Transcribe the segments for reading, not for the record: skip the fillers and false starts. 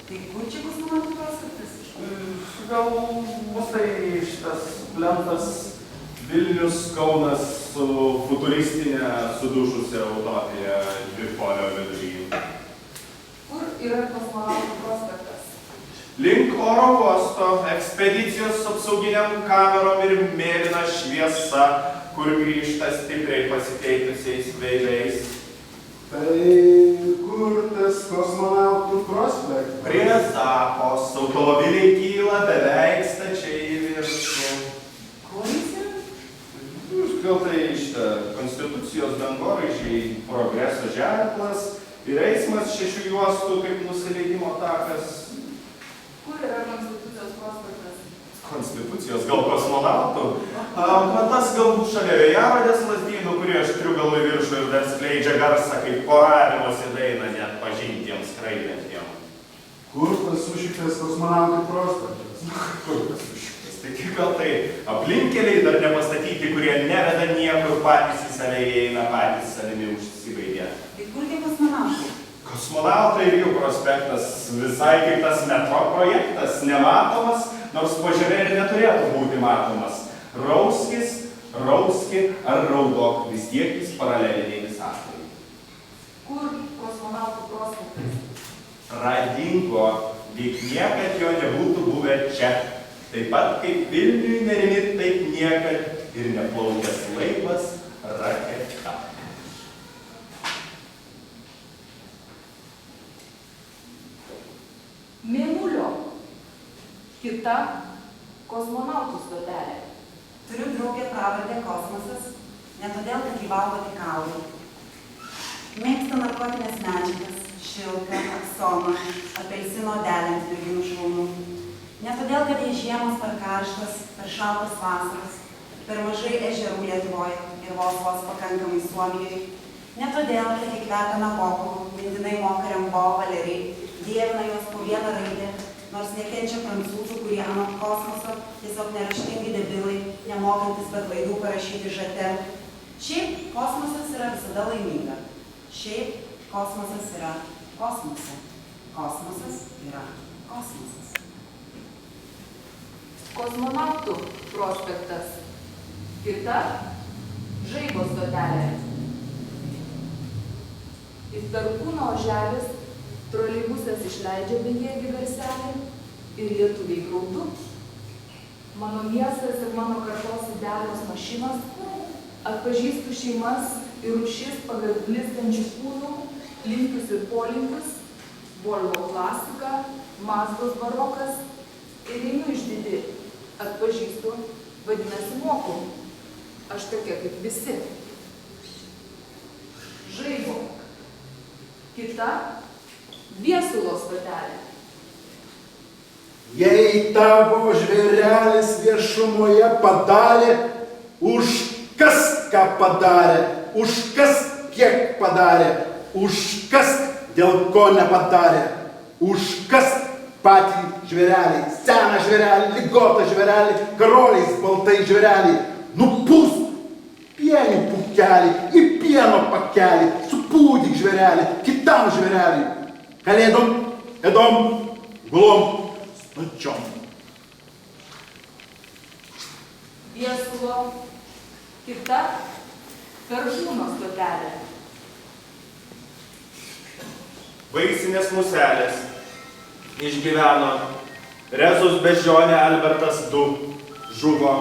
Tai kur čia kosmonautų prospektas? Gal bus tai šitas plentas Vilnius, Kaunas su futuristinė sudušusia utopija dvipolio vidury. Kur yra kosmonautų prospektas? Link oro uosto, ekspedicijos su apsauginiam kamerom ir mėlyna šviesa, kur grįžta stipriai pasikeitusiais veidais. Tai kur tas kosmonautų prospektas? Prie Zapos automobiliai kyla beveik stačiai į viršų. Kur jis yra? Gal tai šitą Konstitucijos dangoraižiai progreso ženklas ir eismas 6 juostų kaip nusileidimo takas. Kur yra Konstitucijos prospektas? Konstitucijos, gal kosmonautų? Tas galbūt šalia vėjarodės lazdynų, kurie aštriu galu į viršų ir dar skleidžia garsą kaip poravimosi dainą net pažintiems skraidantiem. Kur tas sušiktas kosmonautų prospektas? Kur tas sušiktas? Taigi gal tai aplinkkeliai dar nepastatyti, kurie neveda niekur, patys į save įeina, patys savimi užsibaigia. Tai kur tie kosmonautai? Kosmonautai ir jų prospektas visai kaip tas metro projektas, nematomas, nors požiūrė ir neturėtų būti matomas. Rauskis, rauski ar raudok, vis tiek jis paraleliniai visatai. Kur kosmonautų prospektas? Pradingo, lyg niekad jo nebūtų buvę čia. Taip pat kaip Vilniui nerimi, taip niekad ir neplaukęs laivas raketa. Mėnulio. Kita kosmonautų stotelė. Turiu draugę pravardę Kosmosas, ne todėl, kad jį valgo tik kaulai. Mėgsta narkotinės medžiagas, šilką, aksomą, apelsino odelę ant merginų šlaunų. Ne todėl, kad jie žiemos per karštas, per šaltas vasaras, per mažai ežerų Lietuvoje ir vos pakankamai Suomijoje. Ne todėl, kad jie kvepia Nabokovu, mintinai moka Rembo, Valeriai, dievina juos po vieną raidę, nors nekenčia prancūzų, kurie anot Kosmoso tiesiog neraštingi debilai, nemokantis be klaidų parašyti žate. Šiaip kosmosas yra visada laiminga. Šiaip kosmosas yra kosmose. Kosmosas yra kosmosas. Kosmonautų prospektas. Kita žaibo stotelė. Iš Perkūno oželis troleibusas išleidžia bejėgį garselį ir lietuviai graudu. Mano miestas ir mano kartos idealios mašinos, atpažįstu šeimas ir rūšis pagal blizgančių kūnų, linkius ir polinkius, Volvo klasika, Mazdos barokas ir einu išdidi, atpažįstu, vadinasi moku. Aš tokia kaip visi. Žaibo. Kita Viesulo stotelė. Jei tavo žvėrelis viešumoje padarė, už kas ką padarė, už kas kiek padarė, už kas dėl ko nepadarė, už kas patį žvėrelį, seną žvėrelį, ligotą žvėrelį, karoliais baltai žvėrelį, nupūst pienių pūkelį, į pieno pakelį, supūdyk žvėrelį, kitam žvėrelį. Kalėdom, ėdom, gulom, stačiom. Viesulo. Kita Perkūno stotelė. Vaisinės muselės išgyveno. Rezus bežionė Albertas 2 žuvo.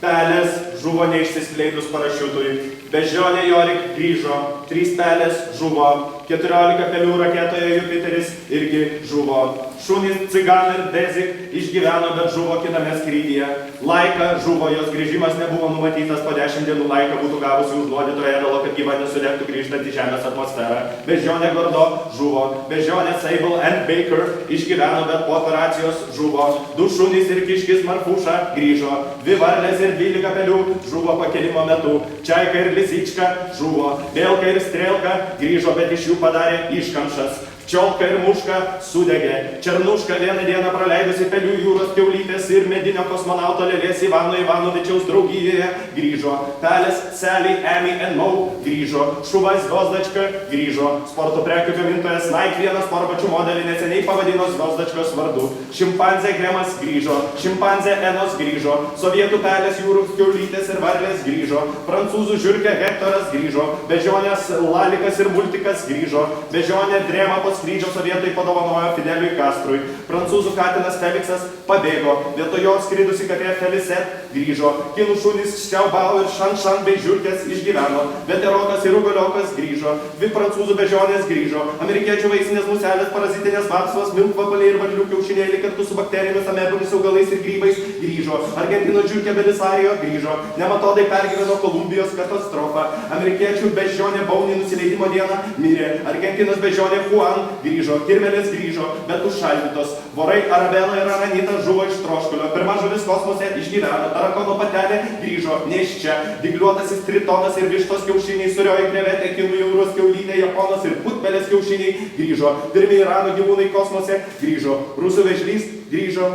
Pelės žuvo neišsiskleidus parašiutui. Bežionė Jorik grįžo. 3 pelės žuvo. 14 pelių raketoje Jupiteris irgi žuvo. Šunys Cigan ir Dezik išgyveno, bet žuvo kitame skrydyje. Laika žuvo, jos grįžimas nebuvo numatytas, po 10 dienų Laika būtų gavusi užnuodyto ėdalo, kad gyva nesudegtų grįžtant į Žemės atmosferą. Bežionė Gordo žuvo. Bežionė Sable and Baker išgyveno, bet po operacijos žuvo. 2 šunys ir kiškis Marfuša grįžo. 2 varlės ir 12 pelių žuvo pakelimo metu. Čaika ir Lisička žuvo. Vėlka ir Strelka grįžo, bet iš jų padarė iškamšas. Čiolka ir Muška sudegė. Černuška vieną dieną praleidusi Pelių jūros kiaulytės ir medinio kosmonauto lėlės Ivano Ivanovičiaus draugijoje grįžo. Pelės, Seliai, Emi and Mau grįžo. Šuva Zvozdačka grįžo. Sporto prekių gamintojas Nike vieną sportbačių modelį neseniai pavadino Zvozdačkos vardu. Šimpanzė Hemas grįžo. Šimpanzė Enos grįžo. Sovietų pelės, jūrų kiaulytės ir varlės grįžo. Prancūzų žiurkė Hektoras grįžo. Bežionės Lalikas ir Multikas grįžo. Bežionė Drėma po skrydžio sovietai padovanojo Fideliui Kastrui. Prancūzų katinas Feliksas pabėgo. Vietoj jo skridusi katė Feliset grįžo. Kinų šunys Xiaobao ir Šanšan bei žiurkės išgyveno. Veterokas ir Ugoliokas grįžo. Dvi prancūzų bežionės grįžo. Amerikiečių vaisinės muselės, parazitinės vapsvos, miltvapaliai ir varlių kiaušinėliai kartu su bakterijomis, amebomis, augalais ir grybais grįžo. Argentinos žiurkė Belisarijo grįžo. Nematodai pergyveno Kolumbijos katastrofą. Amerikiečių bežionė Baunį nusileidimo dieną mirė. Argentinos bežionė Juan grįžo. Kirmelės grįžo, bet užšaldytos. Vorai Arabela ir Aranita žuvo iš troškulio. Pirma žuvis kosmose išgyveno. Tarakono patelė grįžo nėščia. Dygliuotasis tritonas ir vištos kiaušiniai, surioji krevetė, kinų jūros kiaulytė, japonas ir putpelės kiaušiniai grįžo. Pirmieji Irano gyvūnai kosmose grįžo. Rusų vėžlys grįžo,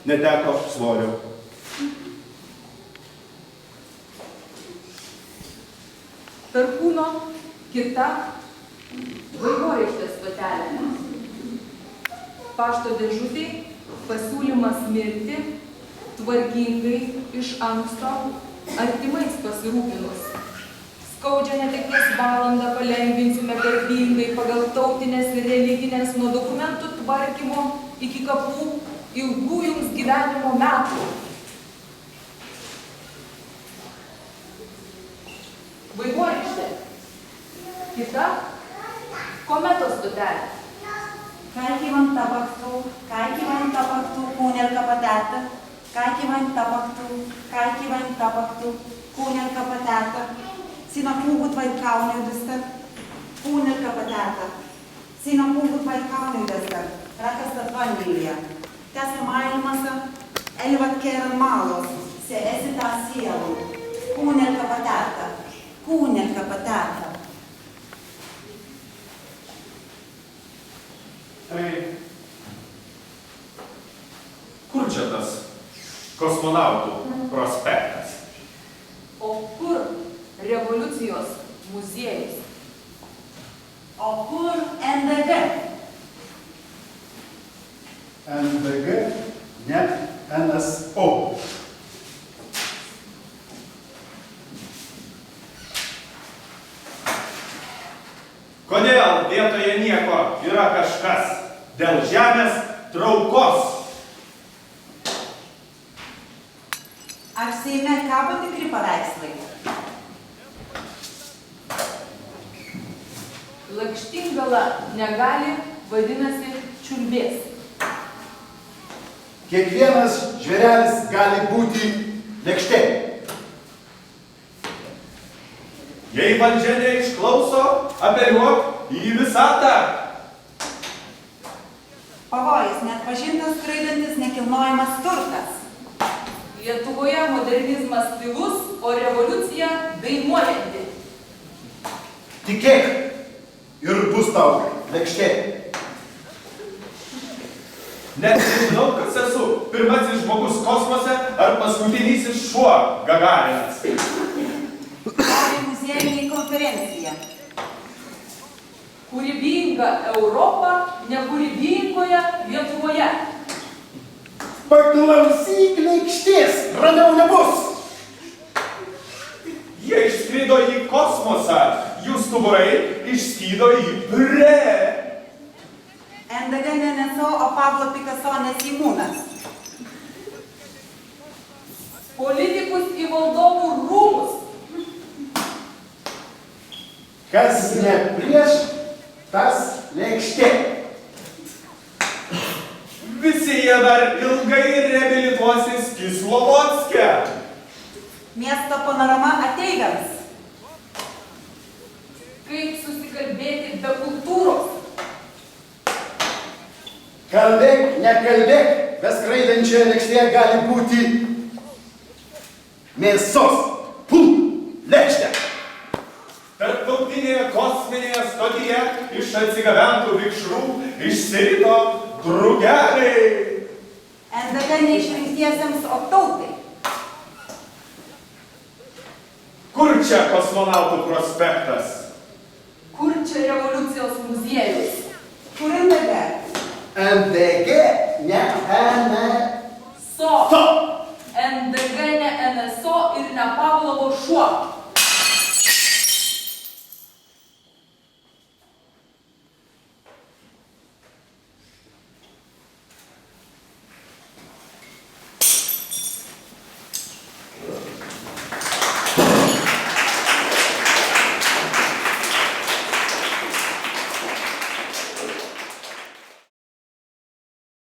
neteko svorio. Perkūno kita vaivorykštės stotelė. Pašto dėžutėj pasiūlymas mirti tvarkingai iš anksto artimais pasirūpinus. Skaudžią netekties valandą palengvinsime garbingai pagal tautinės ir religinės nuo dokumentų tvarkymo iki kapų ilgų jums gyvenimo metų. Vaivorykštė. Kita kometos stotelė. Kaikki vaan tapahtuu, kuunnelkaapa täältä. Kaikki vain tapahtuu, kuunnelkaapa täältä. Sinä puhut vain kauneudesta, kuunnelkaapa täältä. Sinä puhut vain kauneudesta, rakastat vain Vilja. Tässä maailmassa elävät kerran maalos, se esitää sielun. Kuunnelkaapa täältä, kuunnelkaapa täältä. Tai kur čia tas kosmonautų prospektas? O kur revoliucijos muziejus? O kur NDG? NDG, ne NSO. Kodėl vietoje nieko yra kažkas dėl žemės traukos? Ar Seime kabo tikri paveikslai? Lakštingala negali, vadinasi čiulbės. Kiekvienas žvėrelis gali būti lėkštė. Jei valdžia neišklauso, apeliuok į visatą. Pavojus neatpažintas skraidantis nekilnojamas turtas. Lietuvoje modernizmas tylus, o revoliucija dainuojanti. Tikėk ir bus tau lėkštė. Net nežinau, kas esu. Pirmasis žmogus kosmose ar paskutinysis šuo Gagarinas. Gali muziejinė konferencija. Kūrybinga Europa nekūrybingoje Lietuvoje. Paklausyk lėkštės, ramiau nebus. Jie išskrido į kosmosą, jų stuburai išskydo į purė. NDG ne NSO, o Pablo Picasso nesimūnas. Politikus į valdovų rūmus. Kas ne prieš, tas lėkštė. Visi jie dar ilgai reabilituosis Kislovodske. Miesto panorama ateiviams. Kaip susikalbėti be kultūros. Kalbėk, nekalbėk, beskraidančioje lėkštėje gali būti mėsos lėkštė. Tarptautinėje kosminėje kosminėje stotyje iš atsigabentų vikšrų išsirito drugeliai. NDK neišrinktiesiems, o tautai. Kur čia kosmonautų prospektas? Kur čia revoliucijos muziejus? Kur NDK? NDG ne So. NDG ne NSO ir ne Pavlovo šuo.